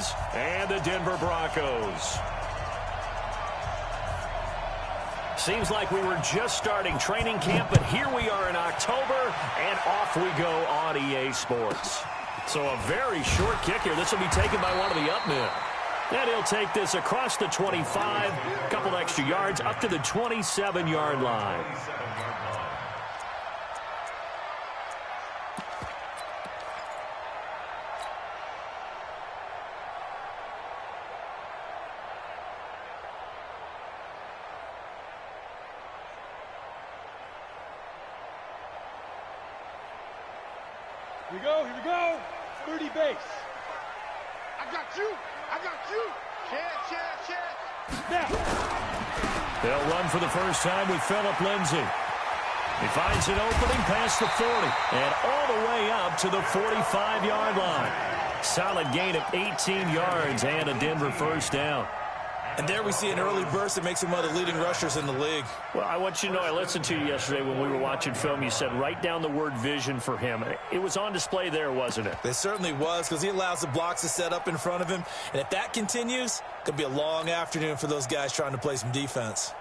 Lions and the Denver Broncos. Seems like we were just starting training camp, but here we are in October, and off we go on EA Sports. So a very short kick here. This will be taken by one of the up men. And he'll take this across the 25, a couple extra yards, up to the 27-yard line. Here we go. 30 base. I got you. Chance. Now. They'll run for the first time with Phillip Lindsay. He finds an opening past the 40 and all the way up to the 45-yard line. Solid gain of 18 yards and a Denver first down. And there we see an early burst that makes him one of the leading rushers in the league. Well, I want you to know, I listened to you yesterday when we were watching film. You said write down the word vision for him. It was on display there, wasn't it? It certainly was, because he allows the blocks to set up in front of him. And if that continues, it could be a long afternoon for those guys trying to play some defense.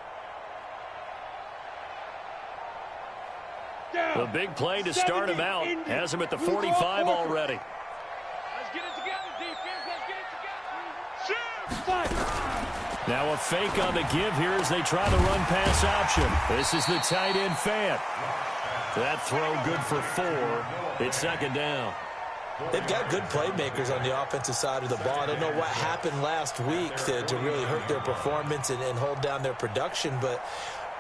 The big play to start him out has him at the 45 already. Let's get it together, defense. Let's get it together. Shift. Now a fake on the give here as they try the run-pass option. This is the tight end Fant. That throw good for 4. It's second down. They've got good playmakers on the offensive side of the ball. I don't know what happened last week to really hurt their performance and hold down their production, but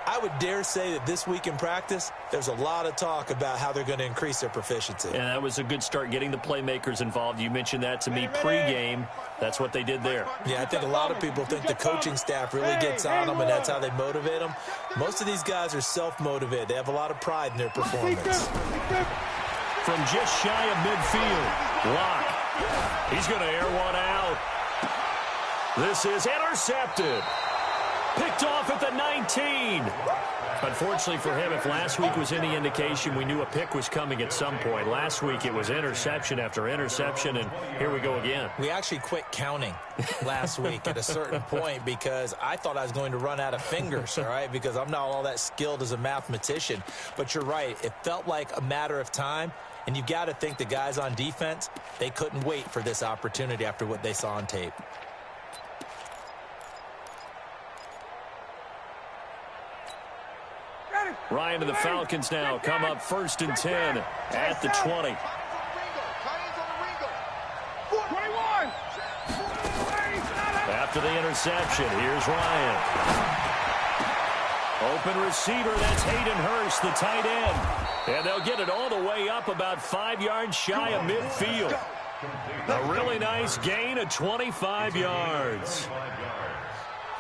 I would dare say that this week in practice, there's a lot of talk about how they're going to increase their proficiency. And that was a good start, getting the playmakers involved. You mentioned that to me pregame. That's what they did there. Yeah, I think a lot of people think the coaching staff really gets on them, and that's how they motivate them. Most of these guys are self-motivated. They have a lot of pride in their performance. From just shy of midfield, Locke. He's going to air one out. This is intercepted. Picked off at the 19. Unfortunately for him, if last week was any indication, we knew a pick was coming at some point. Last week it was interception after interception, and here we go again. We actually quit counting last week at a certain point because I thought I was going to run out of fingers, all right, because I'm not all that skilled as a mathematician. But you're right. It felt like a matter of time, and you've got to think the guys on defense, they couldn't wait for this opportunity after what they saw on tape. Ryan to the Falcons now come up 1st and 10 at the 20. After the interception, here's Ryan. Open receiver, that's Hayden Hurst, the tight end. And they'll get it all the way up about 5 yards shy of midfield. A really nice gain of 25 yards.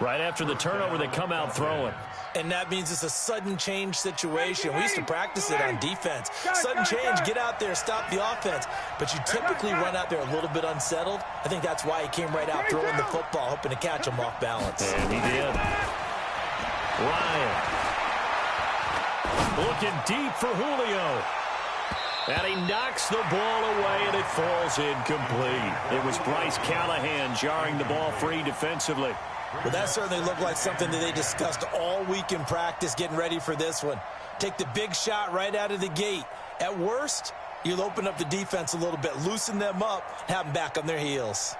Right after the turnover, they come out throwing. And that means it's a sudden change situation. We used to practice it on defense. Sudden change, get out there, stop the offense. But you typically run out there a little bit unsettled. I think that's why he came right out throwing the football, hoping to catch him off balance. And he did. Ryan. Looking deep for Julio. And he knocks the ball away, and it falls incomplete. It was Bryce Callahan jarring the ball free defensively. Well, that certainly looked like something that they discussed all week in practice, getting ready for this one. Take the big shot right out of the gate. At worst, you'll open up the defense a little bit, loosen them up, have them back on their heels.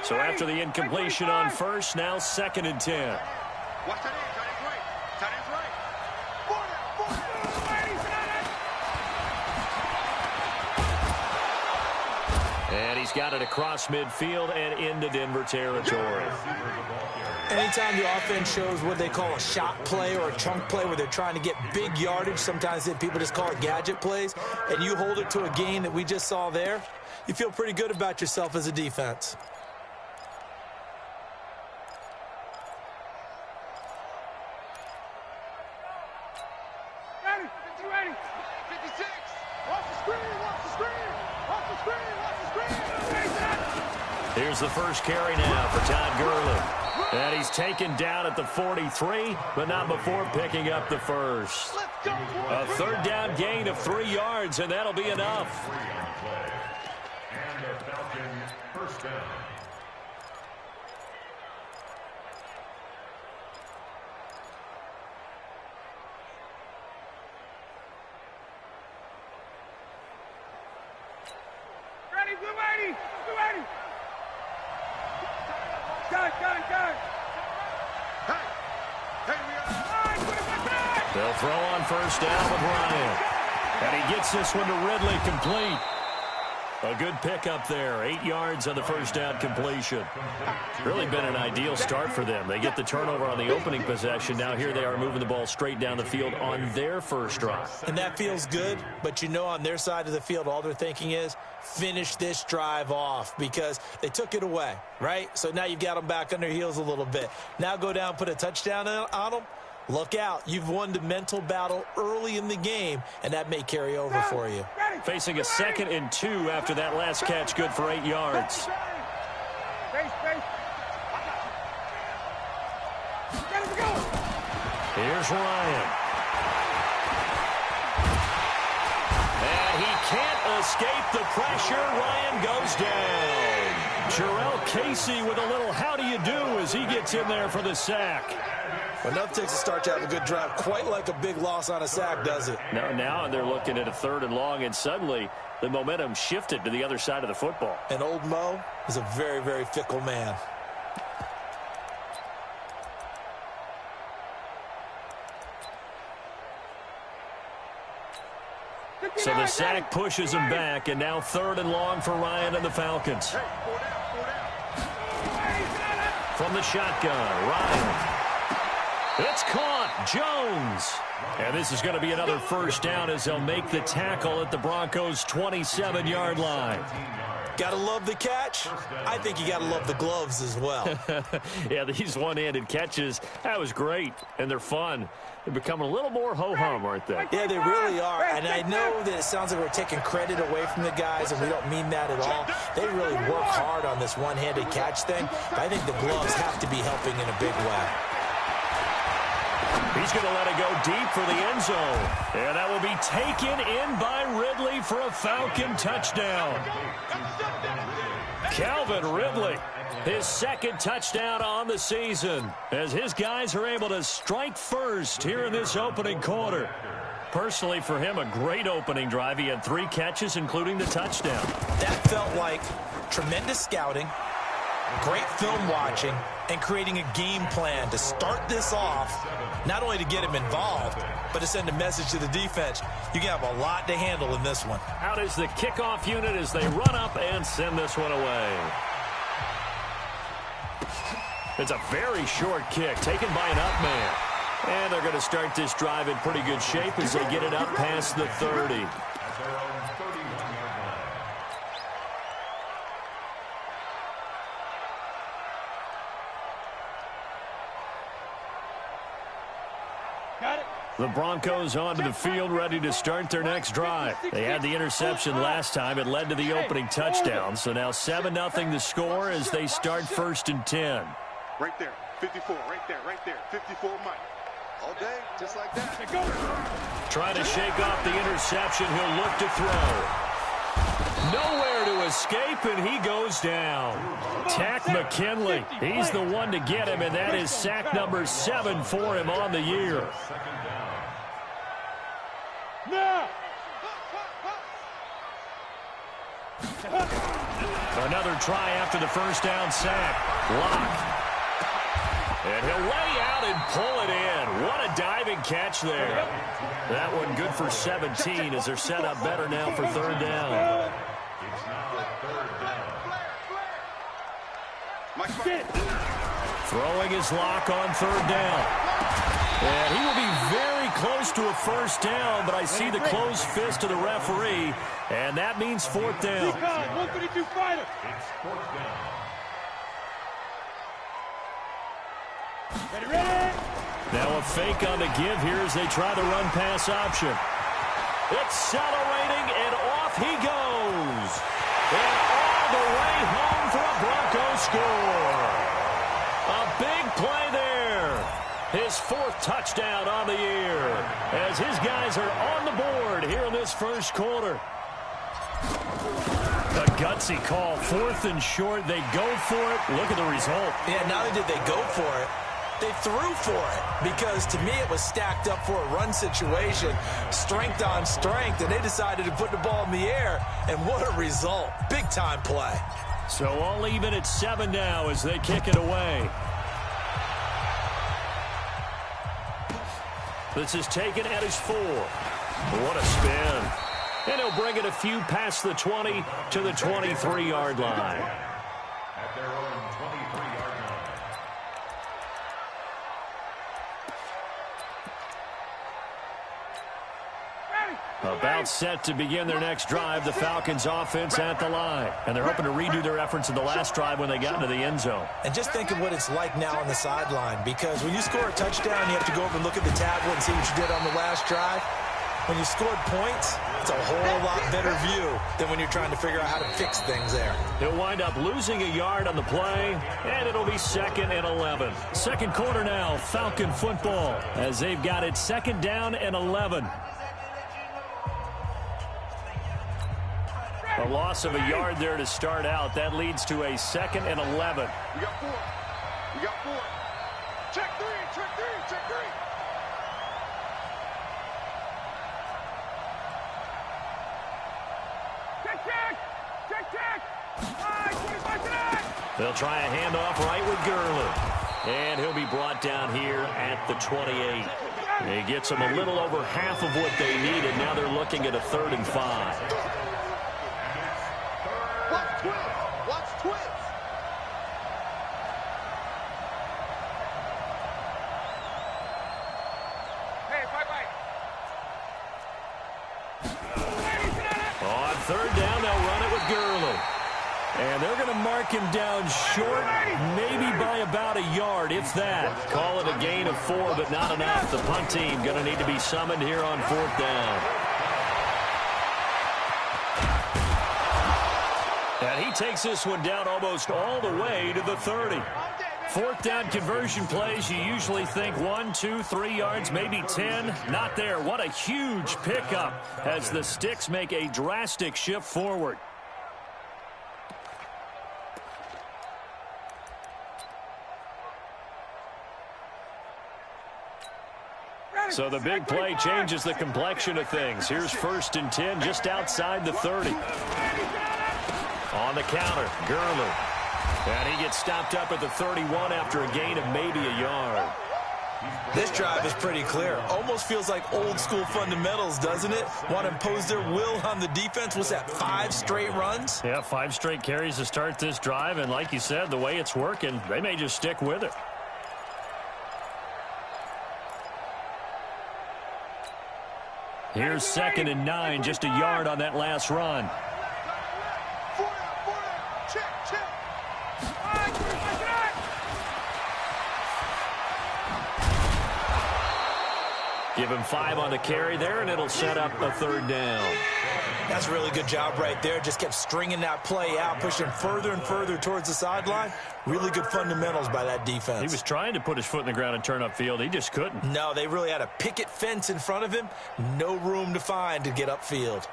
So after the incompletion on first, now 2nd and 10. Watch that in. Tight end's right. Tight end's right. And he's got it across midfield and into Denver territory. Anytime the offense shows what they call a shot play or a chunk play where they're trying to get big yardage, sometimes people just call it gadget plays, and you hold it to a gain that we just saw there, you feel pretty good about yourself as a defense. Here's the first carry now for Todd Gurley. And he's taken down at the 43, but not before picking up the first. A third down gain of 3 yards, and that'll be enough. And the Falcon first down. Ready, blue 80! Blue 80! Got it! Hey, we are... They'll throw on first down with Ryan. And he gets this one to Ridley, complete. A good pickup there. 8 yards on the first down completion. Really been an ideal start for them. They get the turnover on the opening possession. Now here they are moving the ball straight down the field on their first drive. And that feels good, but you know on their side of the field, all they're thinking is finish this drive off because they took it away, right? So now you've got them back on their heels a little bit. Now go down, put a touchdown on them. Look out. You've won the mental battle early in the game, and that may carry over for you. Facing a 2nd and 2 after that last catch, good for 8 yards. Here's Ryan. And he can't escape the pressure. Ryan goes down. Jarrell Casey with a little how do you do as he gets in there for the sack. Well, enough takes to start to have a good drive, quite like a big loss on a sack, does it? Now they're looking at a 3rd and long, and suddenly the momentum shifted to the other side of the football. And old Mo is a very, very fickle man. So the sack pushes him back, and now 3rd and long for Ryan and the Falcons. From the shotgun, Ryan. It's caught. Jones. And this is going to be another first down as they'll make the tackle at the Broncos' 27-yard line. Gotta love the catch. I think you gotta love the gloves as well. Yeah, these one-handed catches, that was great, and they're fun. They're becoming a little more ho-hum, aren't they? Yeah, they really are, and I know that it sounds like we're taking credit away from the guys, and we don't mean that at all. They really work hard on this one-handed catch thing, but I think the gloves have to be helping in a big way. He's going to let it go deep for the end zone. And that will be taken in by Ridley for a Falcon touchdown. Calvin Ridley, his 2nd touchdown on the season, as his guys are able to strike first here in this opening quarter. Personally, for him, a great opening drive. He had 3 catches, including the touchdown. That felt like tremendous scouting, great film watching, and creating a game plan to start this off, not only to get him involved, but to send a message to the defense. You can have a lot to handle in this one. Out is the kickoff unit as they run up and send this one away. It's a very short kick taken by an up man. And they're going to start this drive in pretty good shape as they get it up past the 30. The Broncos onto the field, ready to start their next drive. They had the interception last time. It led to the opening touchdown. So now 7-0 the score as they start 1st and 10. Right there, 54, right there, 54 Mike. All day, just like that. Trying to shake off the interception. He'll look to throw. Nowhere to escape, and he goes down. Tack McKinley, he's the one to get him, and that is sack number 7 for him on the year. Another try after the first down sack. Blocked. And he'll lay out and pull it in. What a diving catch there. That one good for 17 as they're set up better now for 3rd down. Throwing his lock on 3rd down. And he will be very close to a first down, but I see the closed fist of the referee, and that means 4th down. Now a fake on the give here as they try the run-pass option. Accelerating, and off he goes. And all the way home for a Broncos score. A big play there. His 4th touchdown on the year as his guys are on the board here in this first quarter. A gutsy call, 4th and short. They go for it. Look at the result. Yeah, not only did they go for it, they threw for it, because to me it was stacked up for a run situation, strength on strength, and they decided to put the ball in the air, and what a result. Big-time play. So all even at 7 now as they kick it away. This is taken at his 4. What a spin. And he'll bring it a few past the 20 to the 23-yard line. At their own 23-yard line. About set to begin their next drive, the Falcons offense at the line. And they're hoping to redo their efforts in the last drive when they got into the end zone. And just think of what it's like now on the sideline, because when you score a touchdown, you have to go over and look at the tablet and see what you did on the last drive. When you scored points, it's a whole lot better view than when you're trying to figure out how to fix things there. He'll wind up losing a yard on the play, and it'll be 2nd and 11. Second quarter now, Falcon football, as they've got it 2nd down and 11. A loss of a yard there to start out. That leads to a 2nd and 11. We got 4. We got 4. Check 3, check 3, check 3. They'll try a handoff right with Gurley. And he'll be brought down here at the 28. He gets them a little over half of what they needed. Now they're looking at a 3rd and 5. Watch twins. Watch twins. Hey, bye-bye. On 3rd down, they'll run it with Gurley. And they're going to mark him down short, maybe by about a yard, if that. Call it a gain of 4, but not enough. The punt team going to need to be summoned here on 4th down. And he takes this one down almost all the way to the 30. 4th down conversion plays, you usually think 1, 2, 3 yards, maybe 10. Not there. What a huge pickup as the Sticks make a drastic shift forward. So the big play changes the complexion of things. Here's 1st and 10 just outside the 30. On the counter, Gurley. And he gets stopped up at the 31 after a gain of maybe a yard. This drive is pretty clear. Almost feels like old school fundamentals, doesn't it? Want to impose their will on the defense. What's that, 5 straight runs? Yeah, 5 straight carries to start this drive. And like you said, the way it's working, they may just stick with it. Here's 2nd and 9, just a yard on that last run. Check, check. Give him 5 on the carry there, and it'll set up a 3rd down. That's a really good job right there. Just kept stringing that play out, pushing further and further towards the sideline. Really good fundamentals by that defense. He was trying to put his foot in the ground and turn upfield. He just couldn't. No, they really had a picket fence in front of him. No room to find to get upfield.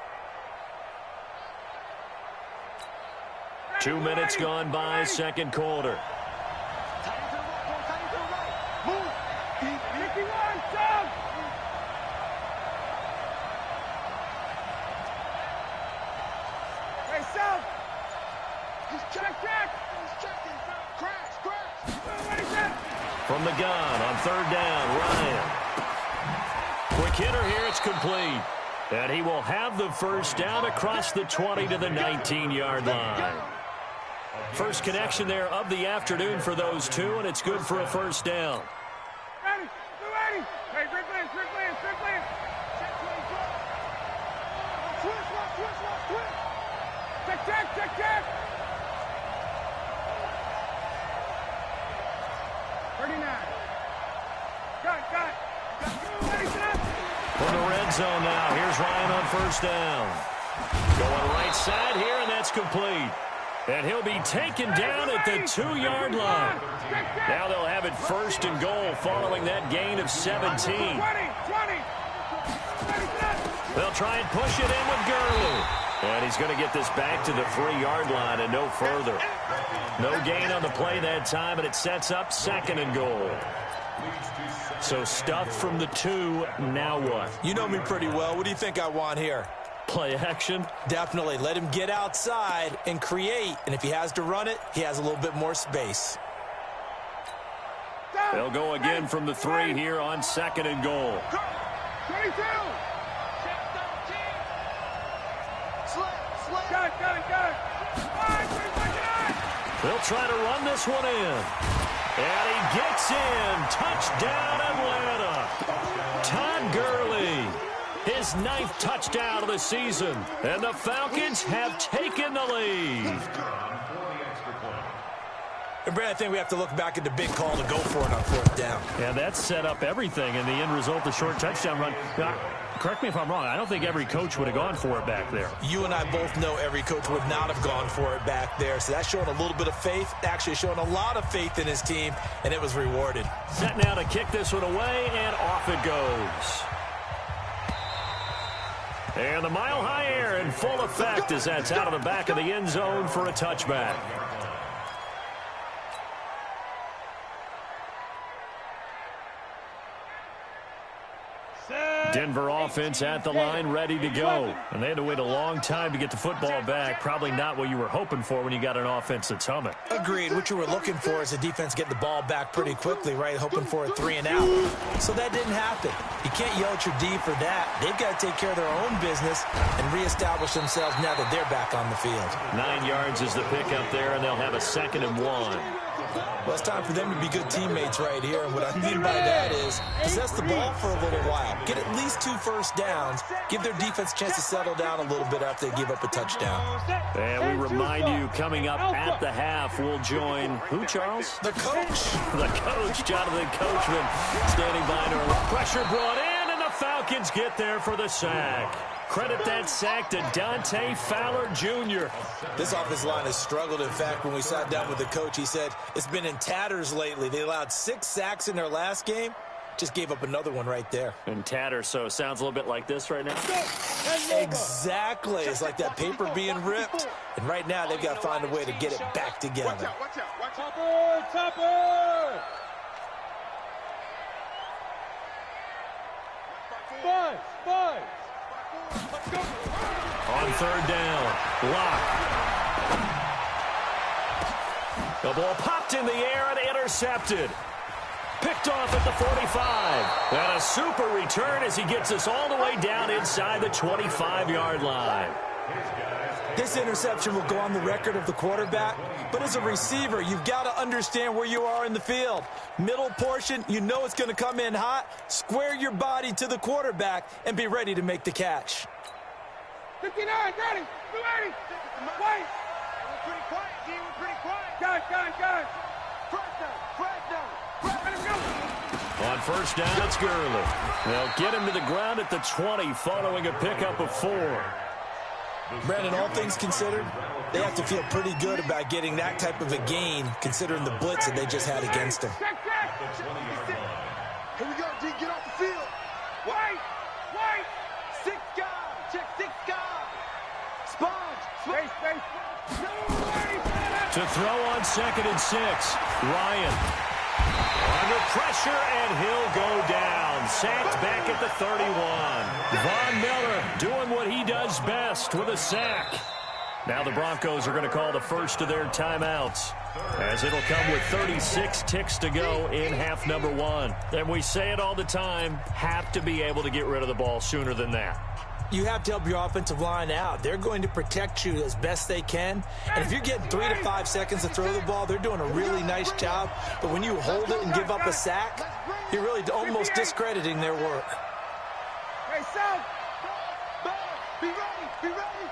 2 minutes gone by, second quarter. From the gun on 3rd down, Ryan. Quick hitter here, it's complete. And he will have the 1st down across the 20 to the 19-yard line. First connection there of the afternoon for those two, and it's good for a 1st down. Ready, ready. Hey, quick lane, quick lane, quick lane. Check, check, check, check. 39. Got it. From the red zone now, here's Ryan on 1st down. Going right side here, and that's complete. And he'll be taken down at the 2-yard line. Now they'll have it 1st and goal following that gain of 17. They'll try and push it in with Gurley. And he's going to get this back to the 3-yard line and no further. No gain on the play that time, and it sets up 2nd and goal. So stuffed from the 2, now what? You know me pretty well. What do you think I want here? Play action? Definitely. Let him get outside and create. And if he has to run it, he has a little bit more space. They'll go again from the 3 here on 2nd and goal. 22. They'll try to run this one in. And he gets in. Touchdown, Atlanta. Todd Gurley. His 9th touchdown of the season. And the Falcons have taken the lead. And Brad, I think we have to look back at the big call to go for it on 4th down. And that set up everything in the end result, the short touchdown run. Now, correct me if I'm wrong. I don't think every coach would have gone for it back there. You and I both know every coach would not have gone for it back there. So that's showing a little bit of faith, actually showing a lot of faith in his team, and it was rewarded. Set now to kick this one away, and off it goes. And the mile-high air in full effect as that's out of the back of the end zone for a touchback. Denver offense at the line, ready to go. And they had to wait a long time to get the football back. Probably not what you were hoping for when you got an offense that's humming. Agreed. What you were looking for is the defense getting the ball back pretty quickly, right? Hoping for a 3 and out. So that didn't happen. You can't yell at your D for that. They've got to take care of their own business and reestablish themselves now that they're back on the field. 9 yards is the pickup there, and they'll have a 2nd and 1. Well, it's time for them to be good teammates right here. And what I mean by that is possess the ball for a little while. Get at least 2 first downs. Give their defense a chance to settle down a little bit after they give up a touchdown. And we remind you, coming up at the half, we'll join who, Charles? The coach. The coach, Jonathan Coachman, standing by. Pressure brought in, and the Falcons get there for the sack. Credit that sack to Dante Fowler Jr. This offensive line has struggled. In fact, when we sat down with the coach, he said it's been in tatters lately. They allowed 6 sacks in their last game. Just gave up another one right there. In tatters, so it sounds a little bit like this right now. Exactly. It's like that paper being ripped. And right now, they've got to find a way to get it back together. Watch out. Topper. Five. On 3rd down, Lock. The ball popped in the air and intercepted. Picked off at the 45. And a super return as he gets us all the way down inside the 25-yard line. This interception will go on the record of the quarterback, but as a receiver, you've got to understand where you are in the field. Middle portion, you know it's going to come in hot. Square your body to the quarterback and be ready to make the catch. 59, ready, 280. Wait. We're pretty quiet, G. We're pretty quiet. Guys. Flag down. Let's go. On 1st down, it's Gurley. They'll get him to the ground at the 20 following a pickup of 4. Brandon, all things considered, they have to feel pretty good about getting that type of a gain, considering the blitz that they just had against them. Check. Here we go, G. Get off the field. Wait. 6 guys. Check 6 guys. Sponge. Space. To throw on 2nd and 6. Ryan. Under pressure, and he'll go down. Sacked back at the 31. Von Miller doing what he does best with a sack. Now the Broncos are going to call the first of their timeouts, as it'll come with 36 ticks to go in half number 1. And we say it all the time, have to be able to get rid of the ball sooner than that. You have to help your offensive line out. They're going to protect you as best they can. And if you're getting 3 to 5 seconds to throw the ball, they're doing a really nice job. But when you hold it and give up a sack, you're really almost discrediting their work. Hey, son. Be ready.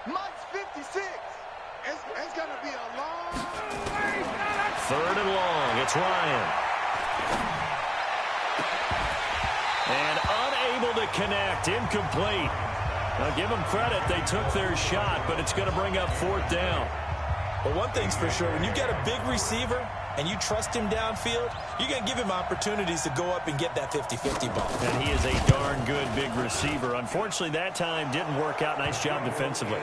Mike's 56. It's going to be a long... 3rd and long. It's Ryan. And unable to connect. Incomplete. Now give them credit. They took their shot, but it's going to bring up 4th down. But one thing's for sure, when you get a big receiver and you trust him downfield, you're going to give him opportunities to go up and get that 50-50 ball. And he is a darn good big receiver. Unfortunately, that time didn't work out. Nice job defensively.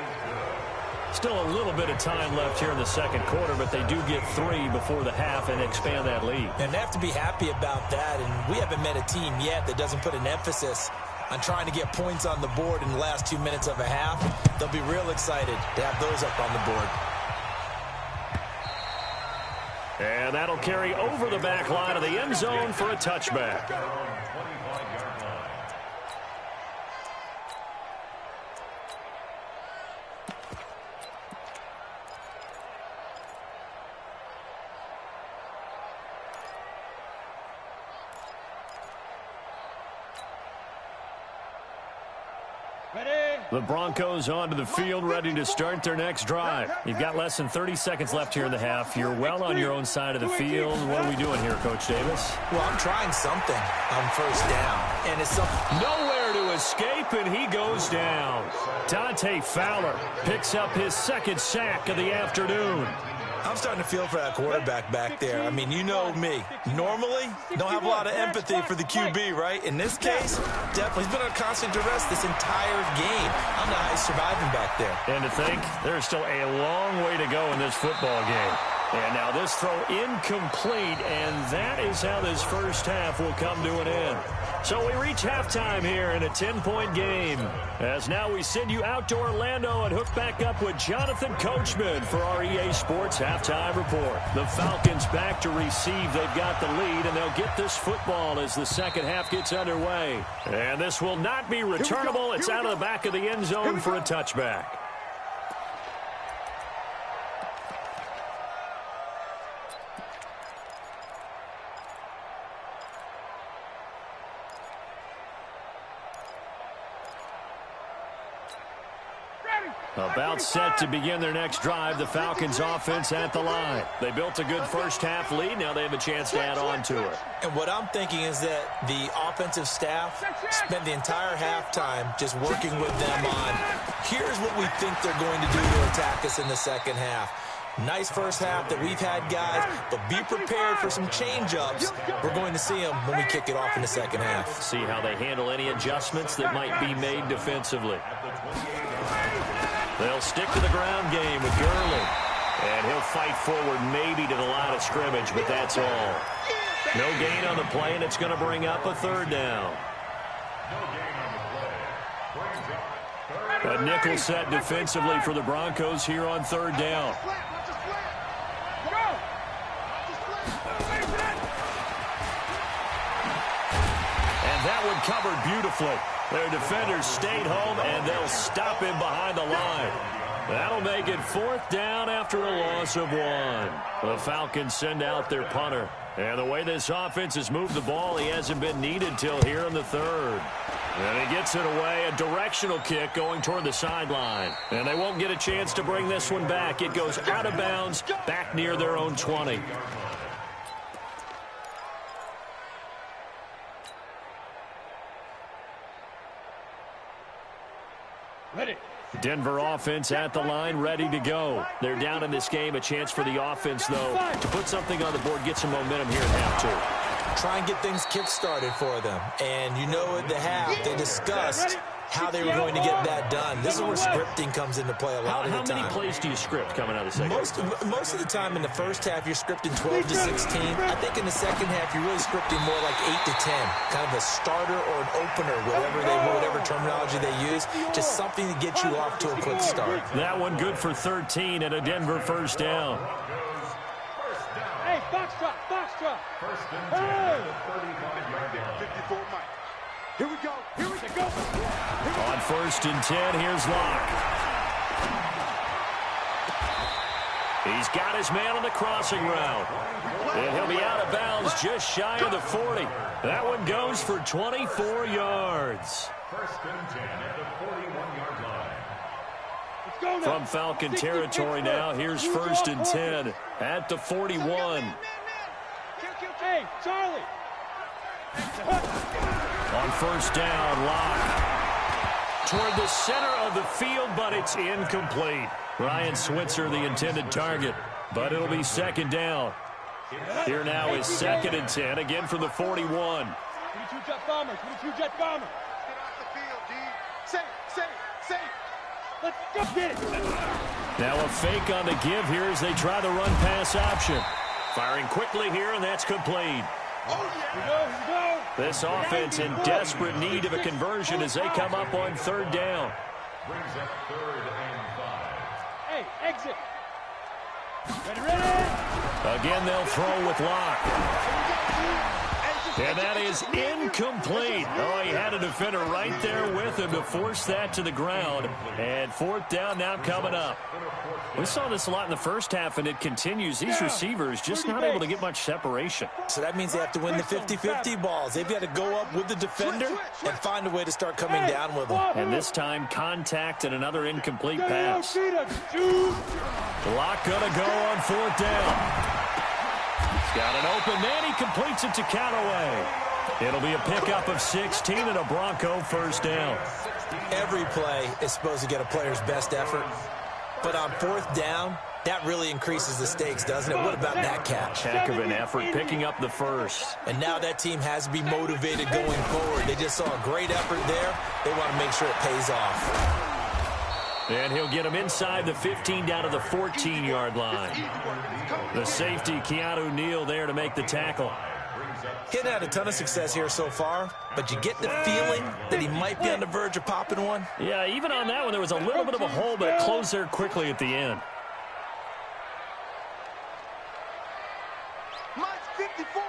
Still a little bit of time left here in the second quarter, but they do get 3 before the half and expand that lead. And they have to be happy about that, and we haven't met a team yet that doesn't put an emphasis on trying to get points on the board in the last 2 minutes of a half. They'll be real excited to have those up on the board. And that'll carry over the back line of the end zone for a touchback. The Broncos onto the field, ready to start their next drive. You've got less than 30 seconds left here in the half. You're well on your own side of the field. What are we doing here, Coach Davis? Well, I'm trying something on 1st down. And it's something. Nowhere to escape, and he goes down. Dante Fowler picks up his 2nd sack of the afternoon. I'm starting to feel for that quarterback back there. I mean, you know me. Normally, don't have a lot of empathy for the QB, right? In this case, definitely. He's been on constant duress this entire game. I don't know how he's surviving back there. And to think, there's still a long way to go in this football game. And now this throw incomplete, and that is how this first half will come to an end. So we reach halftime here in a 10-point game. As now we send you out to Orlando and hook back up with Jonathan Coachman for our EA Sports Halftime Report. The Falcons back to receive. They've got the lead, and they'll get this football as the second half gets underway. And this will not be returnable. It's out of the back of the end zone for a touchback. About set to begin their next drive, the Falcons offense at the line. They built a good first half lead. Now they have a chance to add on to it. And what I'm thinking is that the offensive staff spent the entire halftime just working with them on, here's what we think they're going to do to attack us in the second half. Nice first half that we've had, guys, but be prepared for some change-ups. We're going to see them when we kick it off in the second half. See how they handle any adjustments that might be made defensively. They'll stick to the ground game with Gurley. And he'll fight forward maybe to the line of scrimmage, but that's all. No gain on the play, and it's going to bring up a 3rd down. A nickel set defensively for the Broncos here on 3rd down. And that one covered beautifully. Their defenders stayed home, and they'll stop him behind the line. That'll make it 4th down after a loss of 1. The Falcons send out their punter. And the way this offense has moved the ball, he hasn't been needed till here in the 3rd. And he gets it away, a directional kick going toward the sideline. And they won't get a chance to bring this one back. It goes out of bounds, back near their own 20. Denver offense at the line, ready to go. They're down in this game. A chance for the offense, though, to put something on the board, get some momentum here in half 2. Try and get things kick-started for them. And you know at the half, they discussed how they were going to get that done. This is where scripting comes into play a lot of the time. How many plays do you script coming out of the second half? Most of the time in the first half, you're scripting 12 to 16. I think in the second half, you're really scripting more like 8 to 10. Kind of a starter or an opener, whatever terminology they use. Just something to get you off to a quick start. That one good for 13 and a Denver 1st down. Hey, box drop. 1st and 10 at the 35-yard line. 54 Mike. Here we go. On 1st and 10, here's Locke. He's got his man on the crossing route. And he'll be out of bounds just shy of the 40. That one goes for 24 yards. 1st and 10 at the 41-yard line. From Falcon territory now, here's 1st and 10 at the 41. Hey, Charlie. On 1st down, Locke toward the center of the field, but it's incomplete. Ryan Switzer, the intended target, but it'll be second down. Here now is 2nd and 10, again from the 41. 22 jet bombers, 22 jet bombers. Get off the field, D. Safe. Let's go get it. Now a fake on the give here as they try the run-pass option. Firing quickly here, and that's complete. Oh, yeah. Here we go. This offense in desperate need of a conversion as they come up on 3rd down. Brings up 3rd and 5. Hey, exit. Ready. Again, they'll throw with Locke. And that is incomplete. Oh, he had a defender right there with him to force that to the ground. And 4th down now coming up. We saw this a lot in the first half, and it continues. These receivers just not able to get much separation. So that means they have to win the 50-50 balls. They've got to go up with the defender and find a way to start coming down with them. And this time, contact and another incomplete pass. Locke gonna go on 4th down. He's got an open man. He completes it to Callaway. It'll be a pickup of 16 and a Bronco 1st down. Every play is supposed to get a player's best effort. But on 4th down, that really increases the stakes, doesn't it? What about that catch? Heck of an effort, picking up the 1st. And now that team has to be motivated going forward. They just saw a great effort there. They want to make sure it pays off. And he'll get him inside the 15 down to the 14-yard line. The safety, Keanu Neal, there to make the tackle. He hasn't had a ton of success here so far, but you get the feeling that he might be on the verge of popping one. Yeah, even on that one, there was a little bit of a hole, but it closed there quickly at the end. Mike 54.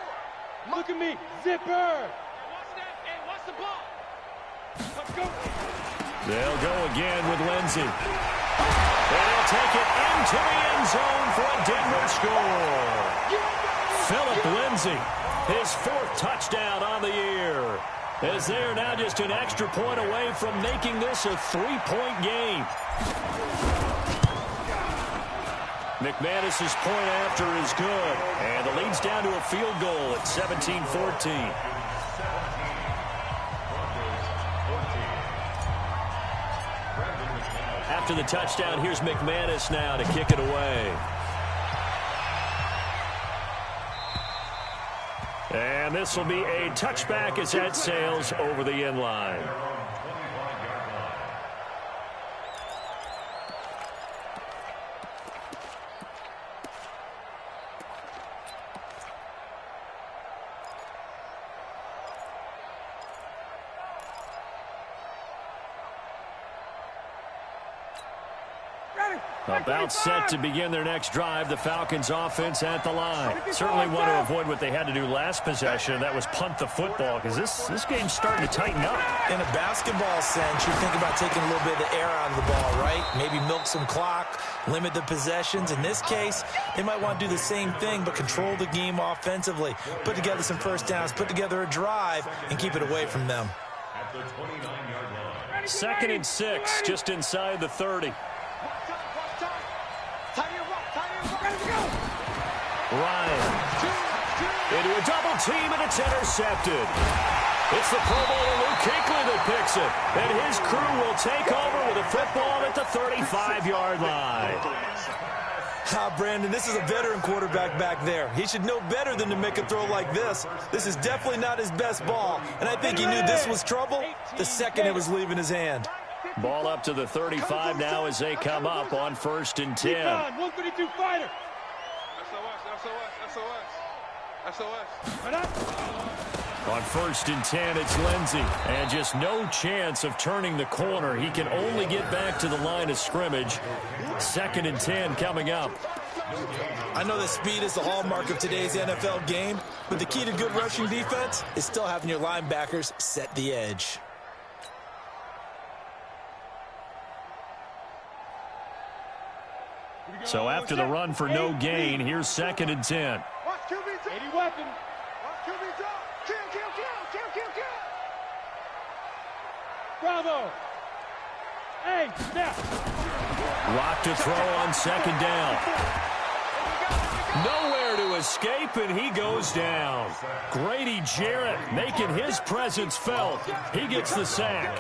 Look at me. Zipper. Hey, watch the ball. Let's go. They'll go again with Lindsey. And he'll take it into the end zone for a Denver score. Philip Lindsey, his 4th touchdown on the year. As they are now just an extra point away from making this a 3-point game. McManus's point after is good. And the lead's down to a field goal at 17-14. After the touchdown, here's McManus now to kick it away. And this will be a touchback as that sails over the end line. About set to begin their next drive, the Falcons offense at the line. Certainly want to avoid what they had to do last possession, and that was punt the football, because this game's starting to tighten up. In a basketball sense, you think about taking a little bit of the air out of the ball, right? Maybe milk some clock, limit the possessions. In this case, they might want to do the same thing, but control the game offensively. Put together some 1st downs, put together a drive, and keep it away from them. At the 29-yard line. 2nd and 6, just inside the 30. Ryan into a double team, and it's intercepted. It's the Pro Bowler Luke Kuechly that picks it, and his crew will take over with a football at the 35-yard line. Brandon, this is a veteran quarterback back there. He should know better than to make a throw like this. This is definitely not his best ball, and I think he knew this was trouble the second it was leaving his hand. Ball up to the 35 now as they come up on 1st and 10. 132 fighter. SOS. On 1st and 10, it's Lindsey. And just no chance of turning the corner. He can only get back to the line of scrimmage. 2nd and 10 coming up. I know that speed is the hallmark of today's NFL game, but the key to good rushing defense is still having your linebackers set the edge. So after the run for no gain, here's 2nd and 10. Watch QB drop. 80 weapon. Watch QB drop. Kill. Bravo. Hey, snap. Rock to throw on 2nd down. Nowhere to escape, and he goes down. Grady Jarrett making his presence felt. He gets the sack.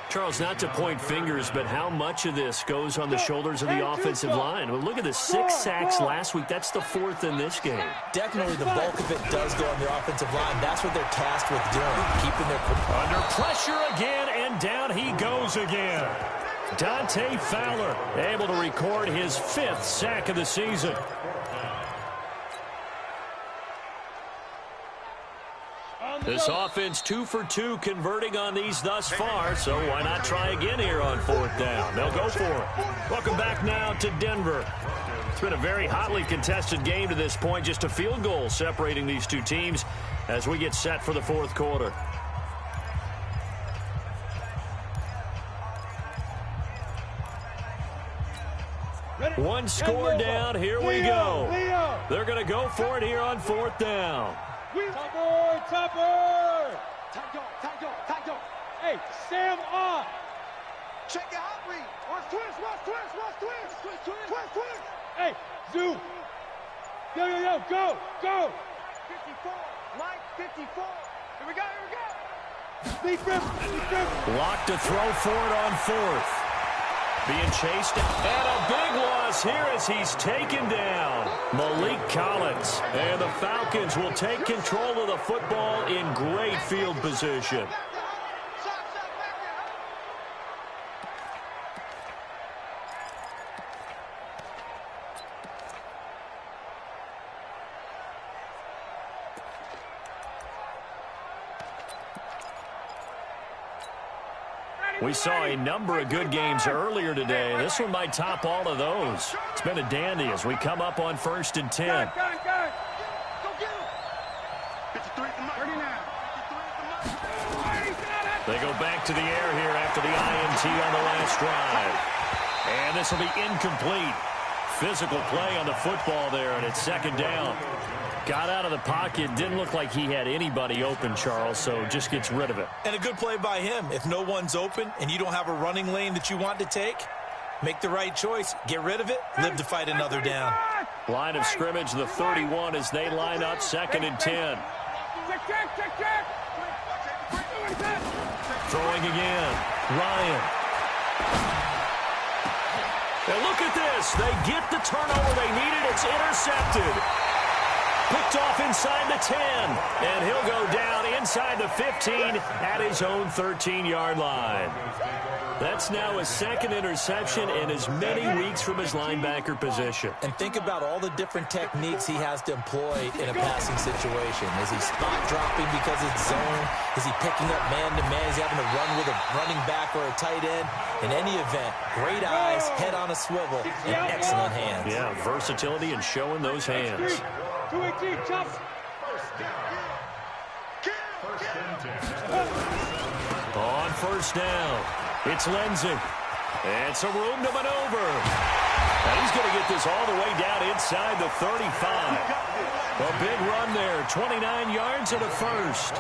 Charles, not to point fingers, but how much of this goes on the shoulders of the offensive line? Well, look at the 6 sacks last week. That's the 4th in this game. Definitely the bulk of it does go on the offensive line. That's what they're tasked with doing, keeping their... Under pressure again, and down he goes again. Dante Fowler able to record his 5th sack of the season. This offense 2 for 2 converting on these thus far, so why not try again here on 4th down? They'll go for it. Welcome back now to Denver. It's been a very hotly contested game to this point, just a field goal separating these two teams as we get set for the 4th quarter. One score down, here we go. They're going to go for it here on 4th down. Topper! Hey, Sam off! Check your hot read. Watch twist. Hey, Zoo! Go! 54, Mike, 54. Here we go. Speed grip! Locked to throw for it on 4th. Being chased, and a big loss here as he's taken down. Malik Collins. And the Falcons will take control of the football in great field position. We saw a number of good games earlier today. This one might top all of those. It's been a dandy as we come up on 1st and 10. Go! 53 to Mike. 39. They go back to the air here after the INT on the last drive. And this will be incomplete. Physical play on the football there, and it's 2nd down. Got out of the pocket, didn't look like he had anybody open, Charles, so just gets rid of it. And a good play by him. If no one's open and you don't have a running lane that you want to take, make the right choice. Get rid of it. Live to fight another down. Line of scrimmage, the 31 as they line up 2nd and 10. Check! Throwing again. Ryan. And look at this. They get the turnover they needed. It's intercepted. Picked off inside the 10, and he'll go down inside the 15 at his own 13-yard line. That's now his 2nd interception in as many weeks from his linebacker position. And think about all the different techniques he has to employ in a passing situation. Is he spot dropping because it's zone? Is he picking up man-to-man? Is he having to run with a running back or a tight end? In any event, great eyes, head on a swivel, and excellent hands. Yeah, versatility and showing those hands. 218, chop! On 1st down, it's Lindsey. And some room to maneuver. And he's going to get this all the way down inside the 35. A big run there, 29 yards and a 1st.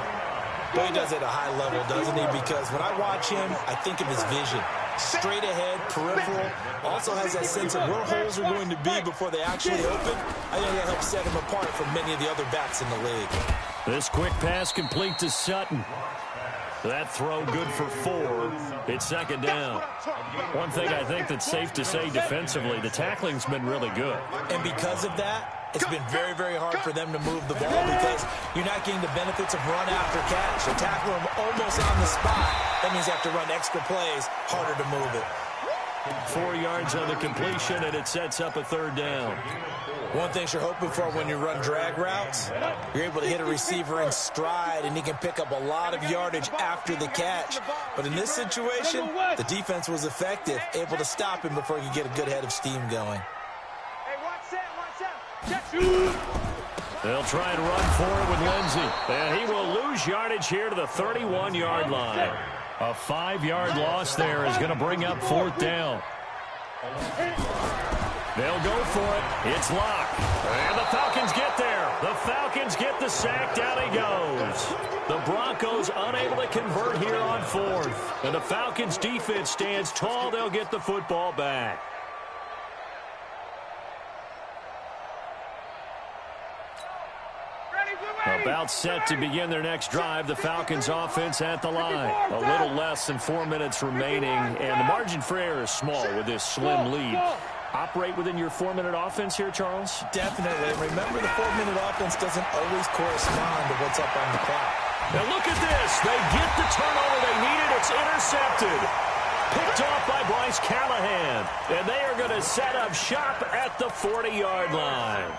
Well, he does it at a high level, doesn't he? Because when I watch him, I think of his vision. Straight ahead, peripheral. Also has that sense of where holes are going to be before they actually open. I think that helps set him apart from many of the other backs in the league. This quick pass complete to Sutton. That throw good for 4. It's 2nd down. One thing I think that's safe to say defensively, the tackling's been really good. And because of that, it's been very, very hard for them to move the ball because you're not getting the benefits of run after catch. They tackle him almost on the spot. That means you have to run extra plays, harder to move it. 4 yards on the completion, and it sets up a 3rd down. One thing you're hoping for when you run drag routes, you're able to hit a receiver in stride, and he can pick up a lot of yardage after the catch. But in this situation, the defense was effective, able to stop him before he could get a good head of steam going. They'll try and run for it with Lindsey. And he will lose yardage here to the 31-yard line. A 5-yard loss there is going to bring up 4th down. They'll go for it. It's Locke. And the Falcons get there. The Falcons get the sack. Down he goes. The Broncos unable to convert here on 4th. And the Falcons defense stands tall. They'll get the football back. About set to begin their next drive. The Falcons offense at the line. A little less than 4 minutes remaining, and the margin for error is small with this slim lead. Operate within your 4-minute offense here, Charles? Definitely. Remember, the 4-minute offense doesn't always correspond to what's up on the clock. Now look at this. They get the turnover they needed. It's intercepted. Picked off by Bryce Callahan. And they are going to set up shop at the 40-yard line.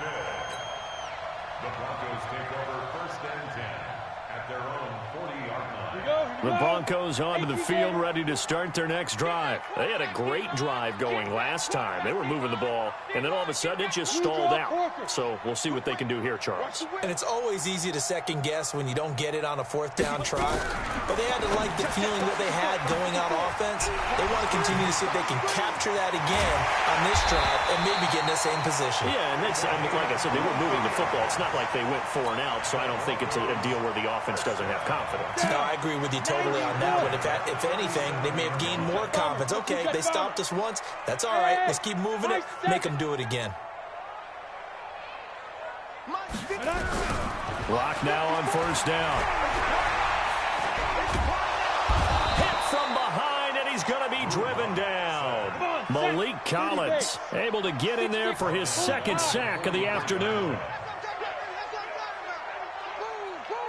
The Broncos take over 1st and 10 at their own 40-yard line. The Broncos onto the field, ready to start their next drive. They had a great drive going last time. They were moving the ball, and then all of a sudden it just stalled out. So we'll see what they can do here, Charles. And it's always easy to second guess when you don't get it on a 4th down try. But they had to like the feeling that they had going on offense. They want to continue to see if they can capture that again on this drive and maybe get in the same position. Yeah, and it's, I mean, like I said, they were moving the football. It's not like they went 4 and out, so I don't think it's a deal where the offense doesn't have confidence. No, I agree with you totally on that one. If anything, they may have gained more confidence. Okay, they stopped us once. That's all right. Let's keep moving it. Make them do it again. Block now on 1st down. Hit from behind, and he's going to be driven down. Malik Collins able to get in there for his 2nd sack of the afternoon.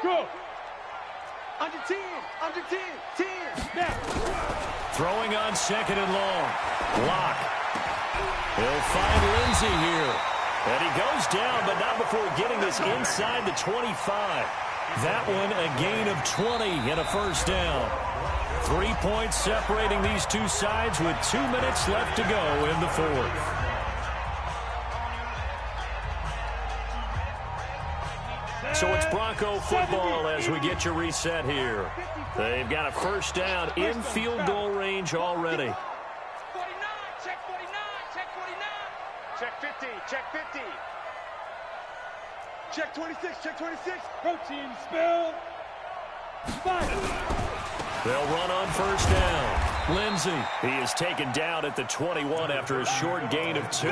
Go. Under 10, under 10, 10. Now. Throwing on 2nd and long. Lock. He'll find Lindsey here. And he goes down, but not before getting this inside the 25. That one a gain of 20 and a 1st down. 3 points separating these two sides with 2 minutes left to go in the 4th. So it's Bronco football as we get you reset here. They've got a 1st down in field goal range already. 49, check 49, check 49. Check 50, check 50. Check 26, check 26. Protein spill. 5. They'll run on 1st down. Lindsey, he is taken down at the 21 after a short gain of 2.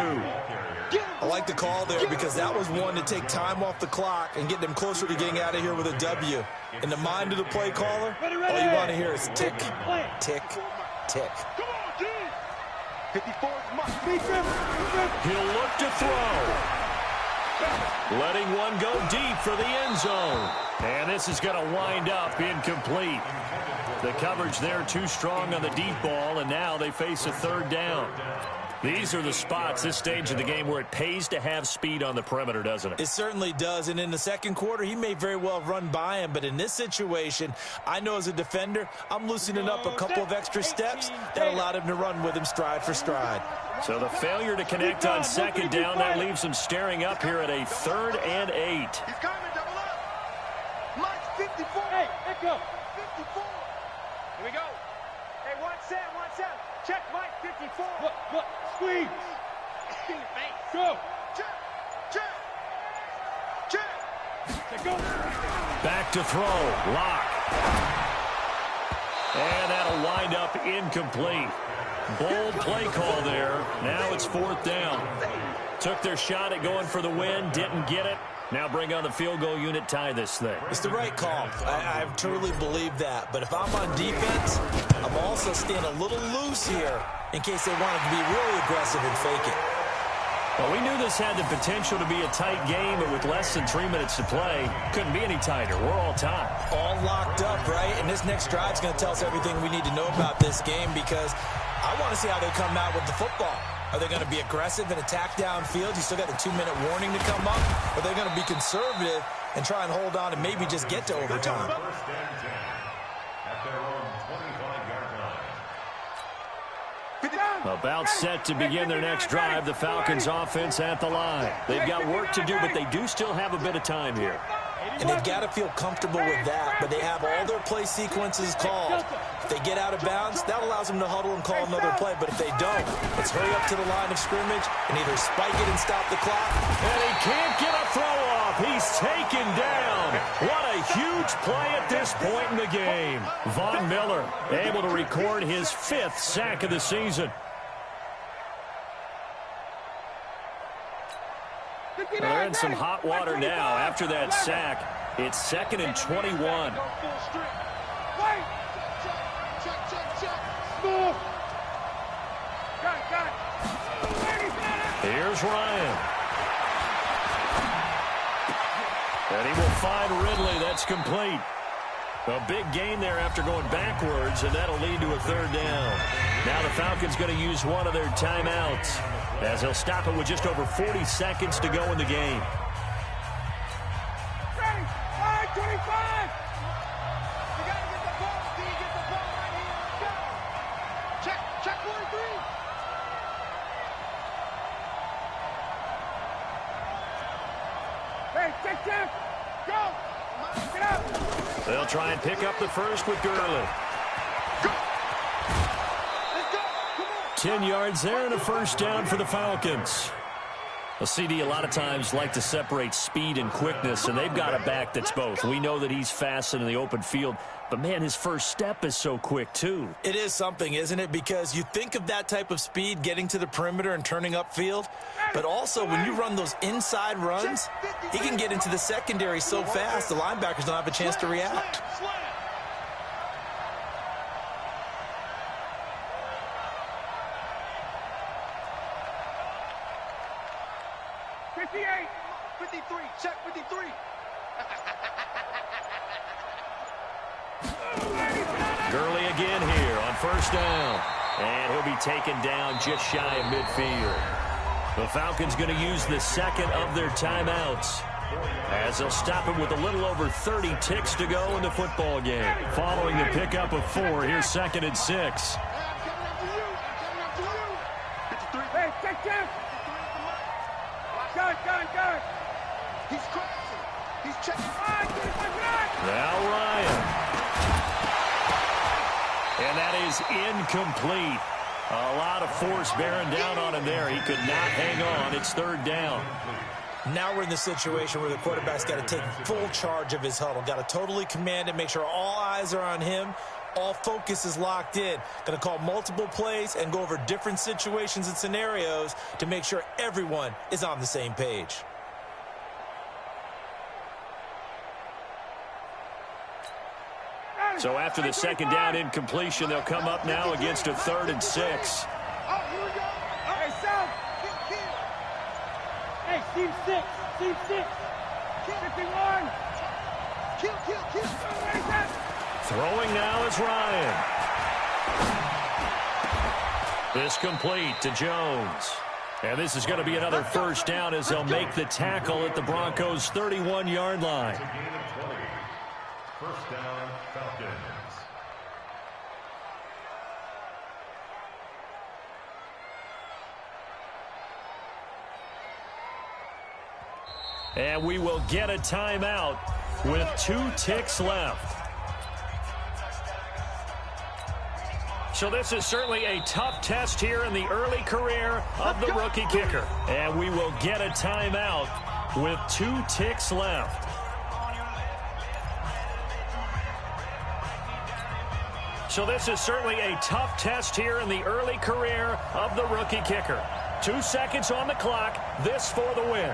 I like the call there because that was one to take time off the clock and get them closer to getting out of here with a W. In the mind of the play caller, all you want to hear is tick, tick, tick. 54 is must. He'll look to throw. Letting one go deep for the end zone. And this is going to wind up incomplete. The coverage there too strong on the deep ball, and now they face a 3rd down. These are the spots, this stage of the game, where it pays to have speed on the perimeter, doesn't it? It certainly does, and in the 2nd quarter, he may very well have run by him, but in this situation, I know as a defender, I'm loosening up a couple of extra steps that allowed him to run with him stride for stride. So the failure to connect on 2nd down, that leaves him staring up here at a 3rd and 8. He's coming, double up. Mike, 54. Hey, let go. 54. Here we go. Hey, 1-7, 1-7. Check Mike, 54. Look, squeeze. In the face. Go. Check, check, check. Go. Back to throw. Lock. And that'll wind up incomplete. Bold play call there. Now it's 4th down. Took their shot at going for the win. Didn't get it. Now bring on the field goal unit, tie this thing. It's the right call. I truly believe that. But if I'm on defense, I'm also staying a little loose here in case they wanted to be really aggressive and fake it. Well, we knew this had the potential to be a tight game, but with less than 3 minutes to play, couldn't be any tighter. We're all tied. All locked up, right? And this next drive is going to tell us everything we need to know about this game because I want to see how they come out with the football. Are they going to be aggressive and attack downfield? You still got the 2-minute warning to come up? Or are they going to be conservative and try and hold on and maybe just get to overtime? 1st and 10 at their own 25-yard line. About set to begin their next drive. The Falcons offense at the line. They've got work to do, but they do still have a bit of time here. And they've got to feel comfortable with that, but they have all their play sequences called. If they get out of bounds, that allows them to huddle and call another play. But if they don't, let's hurry up to the line of scrimmage and either spike it and stop the clock. And he can't get a throw off. He's taken down. What a huge play at this point in the game. Von Miller able to record his 5th sack of the season. They're in some hot water now after that sack. It's 2nd and 21. Wait! Check. Move! Got it. Here's Ryan. And he will find Ridley. That's complete. A big gain there after going backwards, and that'll lead to a 3rd down. Now the Falcons going to use one of their timeouts, as they'll stop it with just over 40 seconds to go in the game. Ready? 5:25! You got to get the ball. Do you get the ball right here? Let's go. Check 43. Hey, check. Go. Get up. They'll try and pick up the first with Gurley. Go. Let's go. Come on. 10 yards there and a 1st down for the Falcons. A CD a lot of times like to separate speed and quickness, and they've got a back that's both. We know that he's fast in the open field, but, man, his first step is so quick, too. It is something, isn't it? Because you think of that type of speed getting to the perimeter and turning upfield, but also when you run those inside runs, he can get into the secondary so fast the linebackers don't have a chance to react. 58, 53, check 53. Gurley again here on 1st down. And he'll be taken down just shy of midfield. The Falcons going to use the 2nd of their timeouts, as they'll stop it with a little over 30 ticks to go in the football game. Following the pickup of 4, here's 2nd and 6. Hey, check. Gun. He's crossing. He's checking. Now Ryan. And that is incomplete. A lot of force bearing down on him there. He could not hang on. It's 3rd down. Now we're in the situation where the quarterback's got to take full charge of his huddle. Got to totally command it, make sure all eyes are on him. All focus is locked in. Going to call multiple plays and go over different situations and scenarios to make sure everyone is on the same page. So after the 2nd down incompletion, they'll come up now against a 3rd and 6. Oh, here we go. Hey, South. Hey, team 6. 51. Kill. Throwing now is Ryan. This complete to Jones. And this is going to be another 1st down as they'll make the tackle at the Broncos' 31-yard line. 1st down, Falcons. And we will get a timeout with 2 ticks left. So this is certainly a tough test here in the early career of the rookie kicker. And we will get a timeout with 2 ticks left. So this is certainly a tough test here in the early career of the rookie kicker. 2 seconds on the clock. This for the win.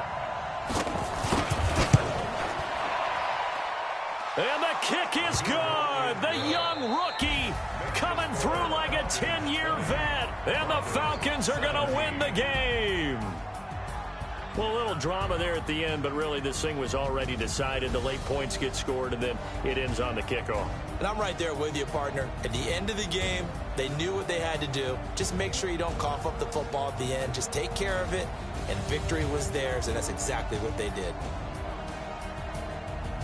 And the kick is good. The young rookie coming through like a 10-year vet. And the Falcons are going to win the game. Well, a little drama there at the end, but really this thing was already decided. The late points get scored, and then it ends on the kickoff. And I'm right there with you, partner. At the end of the game, they knew what they had to do. Just make sure you don't cough up the football at the end. Just take care of it, and victory was theirs, and that's exactly what they did.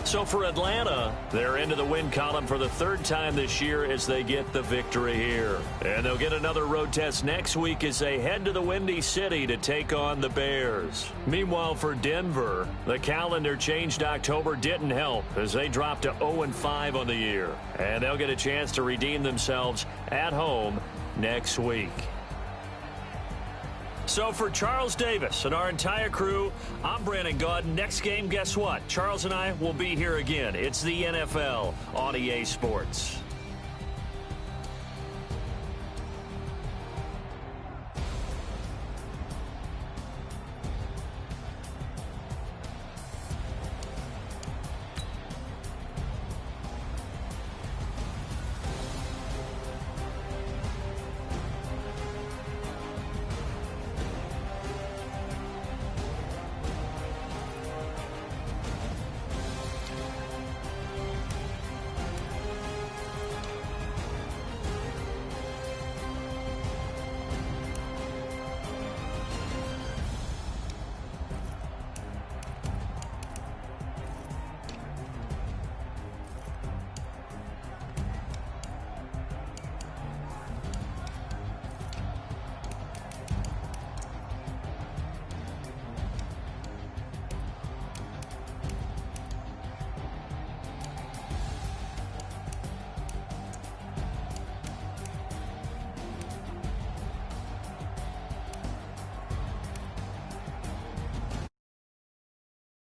So for Atlanta, they're into the win column for the 3rd time this year as they get the victory here. And they'll get another road test next week as they head to the Windy City to take on the Bears. Meanwhile, for Denver, the calendar changed October didn't help as they dropped to 0-5 on the year. And they'll get a chance to redeem themselves at home next week. So for Charles Davis and our entire crew, I'm Brandon Gaudin. Next game, guess what? Charles and I will be here again. It's the NFL on EA Sports.